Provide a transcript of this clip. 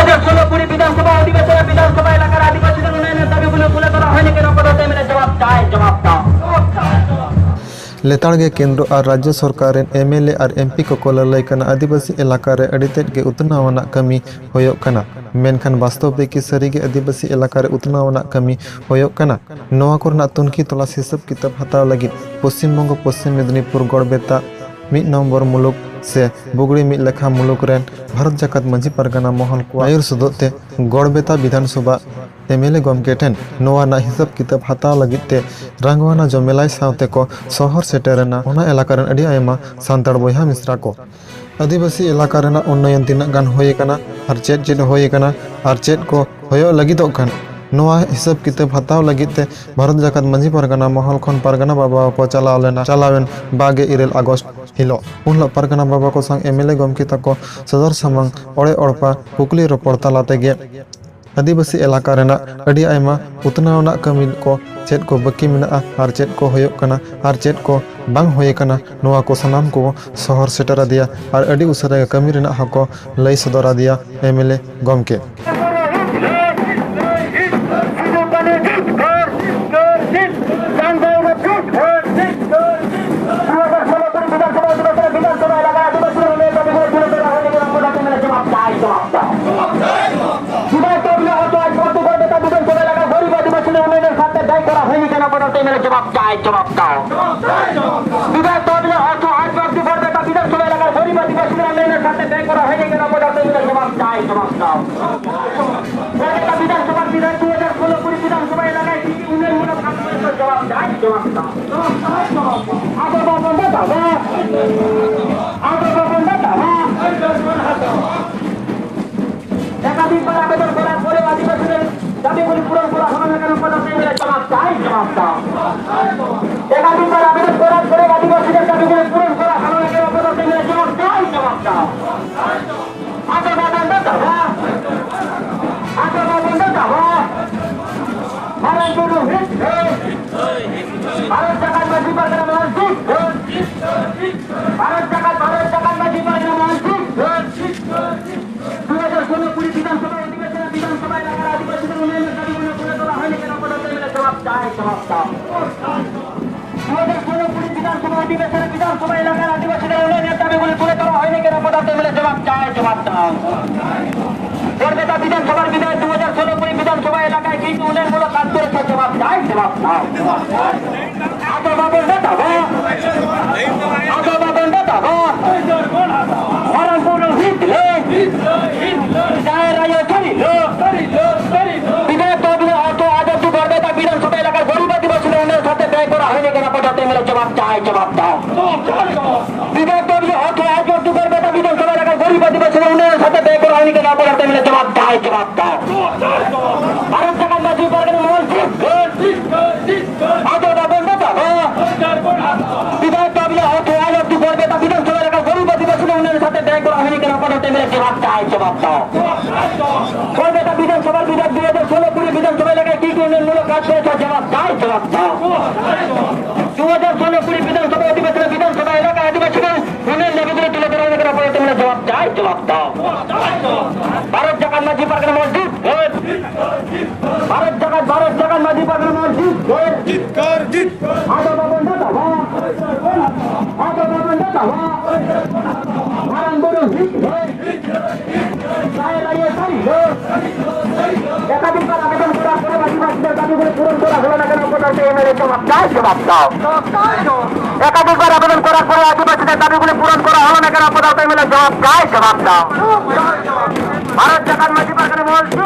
2016 বিধানসভা অধিবেশনে বিধানসভা এলাকার আদিবাসীদের উন্নয়নের দাবিগুলো তুলে ধরা হয়নি কেন? পদতে মিলে জবাব চাই, জবাব দাও। लेताड़ के केंद्र और राज्य सरकार एमएलए और एमपी को लड़ाई करना आदिवासी इलाका रे अड़ीतेट के उतनावना कमी होयोग कना मेनखान वास्तव की सरी के आदिवासी इलाका रे उतनावना कमी होयोग कना नोआ कोरना तुनखी तलाश हिसाब किताब हताव लगी पश्चिम बंग पश्चिम मेदिनीपुर गड़बेता 1 नवंबर मुलुक से बुगड़ी मिद लेखा मुलुक रेन भारत जाकात मांझी परगना महल को आयुर सदते गड़बेता विधानसभा एमएलए गमके ठेन नोआ ना हिसाब किताब हताव लगिते रंगवाना जमेलाई सावते को शहर सेटेरना ओना इलाका रेन अडी आयमा सांताड़ बयहा मिश्रा को आदिवासी इलाका रेना उन्नयन तिनाग गान होय कना और चेत चेत होय कना और चेत को होयो लगिदोग खान नोआ हिसाब किताब हताव लगिते भारत जाकात मांझी परगना महल खन परगना बाबा को चलावेन 22 अगस्त हिलो उनला परगना बाबा को संग एमएलए गमके तको सदर सामंग ओड़े ओड़पा कुकली रोपड़ तालातेगे आदिवासी इलाका रेना अडी आयमा उतनावना कमी को चेत को बाकी मेना और चेत को होयोग कना और चेत को बांग होय कना नोआ को सनाम को शहर सेटरा दिया और अडी उसरा कमी रेना हको लई सदरा दिया एमएलए गमके जवाब चाय, जवाब दाओ। विधायक तहबिल अर्थ आज व्यक्ति गड़बेता विधानसभा एलाकार गरीब आदिवासीদের উন্নয়নের সাথে ব্যয় করা হয়নি কেন? পদতে মিলে জবাব চাই, জবাব দাও। গড়বেতা বিধানসভার বিধায়ক 2016 বিধানসভা এলাকায় কি কি উন্নয়নমূলক কাজ করেছে? জবাব চাই, জবাব দাও। আগে বাবন্ডা দাও, আগে বাবন্ডা দাও। একাধিকবার আবেদন করার পরে আদিবাসীদের দাবিগুলি পূরণ করা হলো না কেন? পদতে মিলে জবাব চাই, জবাব দাও। একাধিকবার আবেদন করার পরে আদিবাসীদের দাবিগুলি পূরণ করা হলো না কেন? পদতে মিলে জবাব চাই, জবাব দাও। আগে বাবন্ডা দাও, আগে বাবন্ডা দাও। ভারত গুরু হিট ভারত জাকাত মাঝি পারগনা মসজিদ ভারত জাকাত মাঝি পারগনা মসজিদ 2016 বিধানসভা অধিবেশনে বিধানসভা এলাকার আদিবাসীদের উন্নয়নের দাবিগুলো তুলে ধরা হয়নি কেন? পদতে মিলে জবাব চাই, জবাব দাও। 2016 বিধানসভা অধিবেশনে বিধানসভা এলাকার আদিবাসীদের উন্নয়নের দাবিগুলি তুলে ধরা হয়নি কেন? পদতে মিলে জবাব চাই, জবাব দাও। গড়বেতা বিধানসভার বিধায়ক 2016 বিধানসভা এলাকায় কি কি উন্নয়নমূলক কাজ করেছে? জবাব চাই, জবাব দাও। আগে বাবন্ডা দাও, আগে বাবন্ডা দাও। ভারত গুরু হিট বিধায়ক তহবিল অর্থ আজ অব্দি গড়বেতা বিধানসভা এলাকার গরিব আদিবাসীদের উন্নয়নের সাথে ব্যয় করা হয়নি কেন? পদতে মিলে জবাব চাই, জবাব দাও। বিধায়ক তহবিল অর্থ আজ অব্দি গড়বেতা বিধানসভা এলাকার গরিব আদিবাসীদের উন্নয়নের সাথে ব্যয় করা হয়নি কেন? পদতে মিলে জবাব চাই, জবাব দাও। ভারত জাকাত মাঝি পারগনা মসজিদ আগে বাবন্ডা দাও। বিধায়ক তহবিল অর্থ আজ অব্দি গড়বেতা বিধানসভা এলাকার গরিব আদিবাসীদের উন্নয়নের সাথে ব্যয় করা হয়নি কেন? পদতে মিলে জবাব চাই, জবাব দাও। গড়বেতা বিধানসভার বিধায়ক 2016 বিধানসভা এলাকায় কি কি উন্নয়নমূলক কাজ করেছে? জবাব চাই, জবাব দাও। 2016 বিধানসভা অধিবেশনে বিধানসভা এলাকায় আদিবাসীদের উন্নয়ন দাবিগুলি তুলে ধরা হয়নি কেন? পদতে মিলে জবাব চাই, জবাব দাও। ভারত জাকাত মাঝি পারগনা মসজিদ ভারত জাকাত মাঝি পারগনা মসজিদ আগে বাবন্ডা দাও, আগে বাবন্ডা দাও। ভারত গুরু হিট একাধিকবার আবেদন করার পরে আদিবাসীদের দাবিগুলি পূরণ করা হলো না কেন? পদতে মিলে জবাব চাই, জবাব দাও। একাধিকবার আবেদন করার পরে আদিবাসীদের দাবিগুলি পূরণ করা হলো না কেন? পদতে মিলে জবাব চাই, জবাব দাও। ভারত জাকাত মাঝি পারগনা মসজিদ